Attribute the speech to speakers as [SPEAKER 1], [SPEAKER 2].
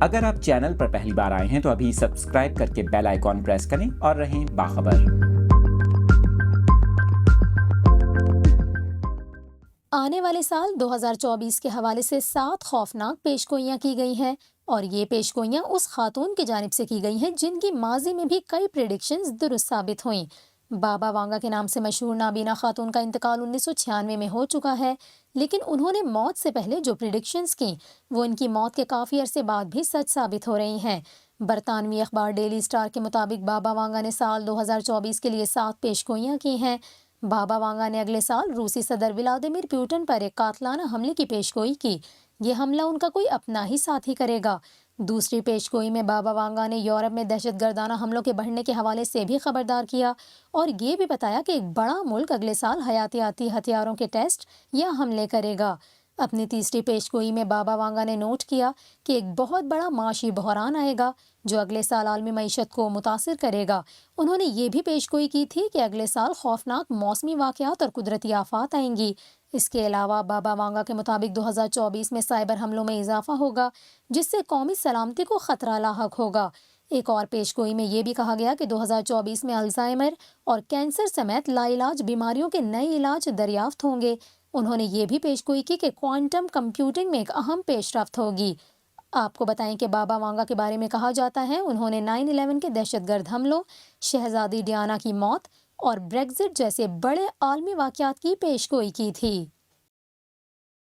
[SPEAKER 1] اگر آپ چینل پر پہلی بار آئے ہیں تو ابھی سبسکرائب کر کے بیل آئیکن پریس کریں اور رہیں باخبر۔
[SPEAKER 2] آنے والے سال 2024 کے حوالے سے 7 خوفناک پیشگوئیاں کی گئی ہیں، اور یہ پیشگوئیاں اس خاتون کی جانب سے کی گئی ہیں جن کی ماضی میں بھی کئی پریڈکشنز درست ثابت ہوئیں۔ بابا وانگا کے نام سے مشہور نابینا خاتون کا انتقال 1996 میں ہو چکا ہے، لیکن انہوں نے موت سے پہلے جو پریڈکشنز کی وہ ان کی موت کے کافی عرصے بعد بھی سچ ثابت ہو رہی ہیں۔ برطانوی اخبار ڈیلی اسٹار کے مطابق بابا وانگا نے سال 2024 کے لیے 7 پیشگوئیاں کی ہیں۔ بابا وانگا نے اگلے سال روسی صدر ولادیمیر پیوٹن پر ایک قاتلانہ حملے کی پیشگوئی کی۔ یہ حملہ ان کا کوئی اپنا ہی ساتھی کرے گا۔ دوسری پیشگوئی میں بابا وانگا نے یورپ میں دہشت گردانہ حملوں کے بڑھنے کے حوالے سے بھی خبردار کیا، اور یہ بھی بتایا کہ ایک بڑا ملک اگلے سال حیاتیاتی ہتھیاروں کے ٹیسٹ یا حملے کرے گا۔ اپنی تیسری پیشگوئی میں بابا وانگا نے نوٹ کیا کہ ایک بہت بڑا معاشی بحران آئے گا جو اگلے سال عالمی معیشت کو متاثر کرے گا۔ انہوں نے یہ بھی پیشگوئی کی تھی کہ اگلے سال خوفناک موسمی واقعات اور قدرتی آفات آئیں گی۔ اس کے علاوہ بابا وانگا کے مطابق 2024 میں سائبر حملوں میں اضافہ ہوگا جس سے قومی سلامتی کو خطرہ لاحق ہوگا۔ ایک اور پیشگوئی میں یہ بھی کہا گیا کہ 2024 میں الزائمر اور کینسر سمیت لا علاج بیماریوں کے نئے علاج دریافت ہوں گے۔ انہوں نے یہ بھی پیشگوئی کی کہ کوانٹم کمپیوٹنگ میں ایک اہم پیش رفت ہوگی۔ آپ کو بتائیں کہ بابا وانگا کے بارے میں کہا جاتا ہے انہوں نے 9/11 کے دہشت گرد حملوں، شہزادی ڈیانا کی موت اور بریگزٹ جیسے بڑے عالمی واقعات کی پیشگوئی کی تھی۔